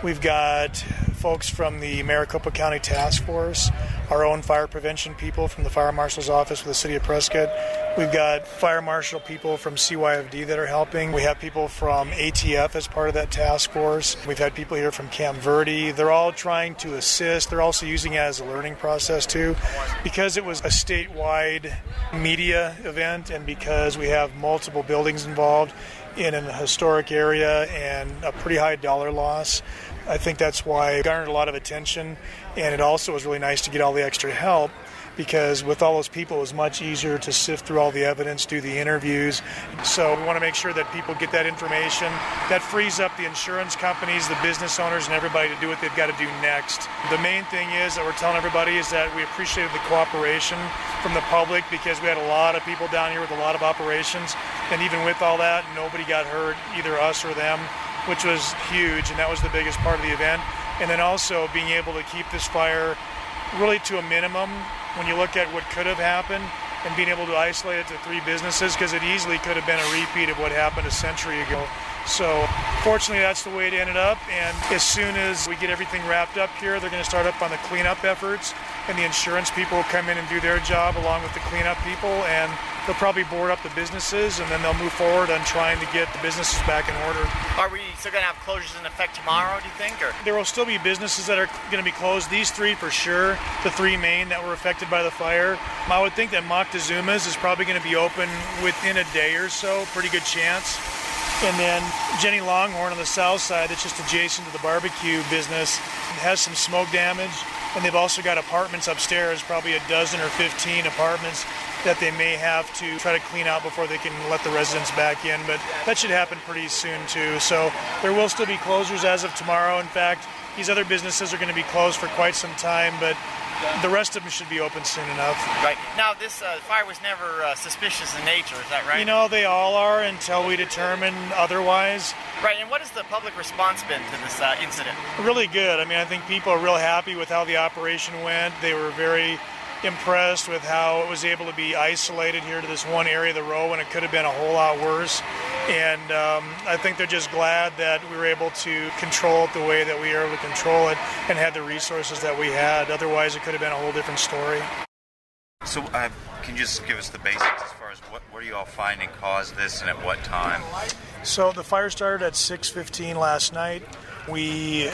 We've got folks from the Maricopa County Task Force, our own fire prevention people from the Fire Marshal's Office for the City of Prescott. We've got fire marshal people from CYFD that are helping. We have people from ATF as part of that task force. We've had people here from Camp Verde. They're all trying to assist. They're also using it as a learning process too. Because it was a statewide media event and because we have multiple buildings involved in a historic area and a pretty high dollar loss, I think that's why it garnered a lot of attention. And it also was really nice to get all the extra help, because with all those people it was much easier to sift through all the evidence, do the interviews. So we want to make sure that people get that information. That frees up the insurance companies, the business owners, and everybody to do what they've got to do next. The main thing is that we're telling everybody is that we appreciated the cooperation from the public, because we had a lot of people down here with a lot of operations, and even with all that, nobody got hurt, either us or them, which was huge, and that was the biggest part of the event. And then also being able to keep this fire really to a minimum when you look at what could have happened, and being able to isolate it to 3 businesses, because it easily could have been a repeat of what happened a century ago. So fortunately that's the way it ended up, and as soon as we get everything wrapped up here, they're going to start up on the cleanup efforts, and the insurance people will come in and do their job along with the cleanup people, and they'll probably board up the businesses, and then they'll move forward on trying to get the businesses back in order. Are we still going to have closures in effect tomorrow, do you think? Or? There will still be businesses that are going to be closed. These 3 for sure, the 3 main that were affected by the fire. I would think that Moctezuma's is probably going to be open within a day or so, pretty good chance. And then Jenny Longhorn on the south side, that's just adjacent to the barbecue business, has some smoke damage. And they've also got apartments upstairs, probably a dozen or 15 apartments that they may have to try to clean out before they can let the residents back in. But that should happen pretty soon too. So there will still be closures as of tomorrow. In fact, these other businesses are going to be closed for quite some time, but the rest of them should be open soon enough. Right. Now, this fire was never suspicious in nature, is that right? You know, they all are until we determine otherwise. Right, and what has the public response been to this incident? Really good. I mean, I think people are real happy with how the operation went. They were very impressed with how it was able to be isolated here to this one area of the row when it could have been a whole lot worse. And I think they're just glad that we were able to control it the way that we were able to control it and had the resources that we had. Otherwise, it could have been a whole different story. So can you just give us the basics as far as what are you all finding caused this and at what time? So the fire started at 6:15 last night. We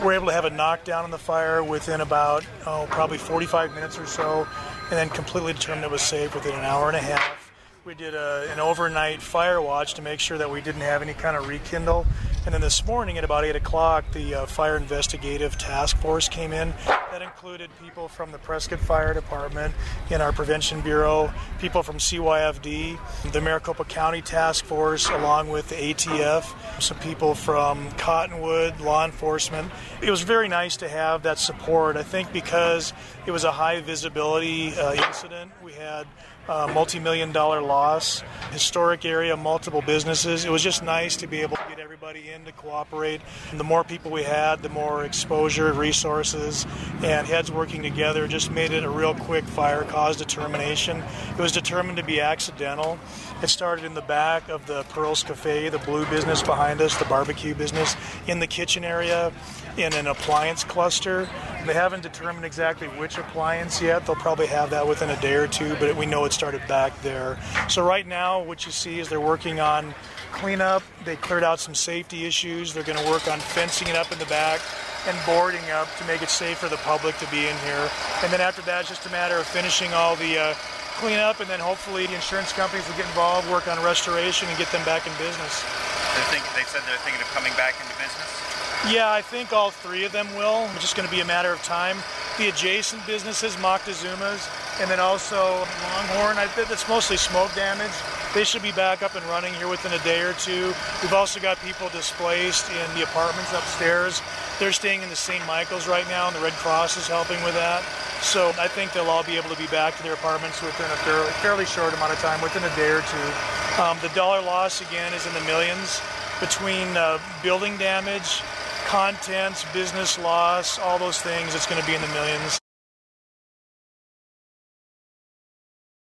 were able to have a knockdown on the fire within about, probably 45 minutes or so, and then completely determined it was safe within an hour and a half. We did an overnight fire watch to make sure that we didn't have any kind of rekindle. And then this morning at about 8 o'clock, the Fire Investigative Task Force came in. That included people from the Prescott Fire Department in our Prevention Bureau, people from CYFD, the Maricopa County Task Force, along with the ATF, some people from Cottonwood, law enforcement. It was very nice to have that support. I think because it was a high visibility incident, we had multi-million-dollar loss, historic area, multiple businesses. It was just nice to be able to get everybody in to cooperate. And the more people we had, the more exposure, resources, and heads working together just made it a real quick fire cause determination. It was determined to be accidental. It started in the back of the Pearls Cafe, the blue business behind us, the barbecue business, in the kitchen area, in an appliance cluster. They haven't determined exactly which appliance yet. They'll probably have that within a day or two, but we know it started back there. So right now what you see is they're working on cleanup. They cleared out some safety issues. They're going to work on fencing it up in the back and boarding up to make it safe for the public to be in here. And then after that, it's just a matter of finishing all the cleanup, and then hopefully the insurance companies will get involved, work on restoration, and get them back in business. They said they're thinking of coming back into business? Yeah, I think all 3 of them will. It's just going to be a matter of time. The adjacent businesses, Moctezuma's, and then also Longhorn, I think that's mostly smoke damage. They should be back up and running here within a day or two. We've also got people displaced in the apartments upstairs. They're staying in the St. Michael's right now, and the Red Cross is helping with that. So I think they'll all be able to be back to their apartments within a fairly short amount of time, within a day or two. The dollar loss, again, is in the millions between building damage, contents, business loss, all those things. It's going to be in the millions.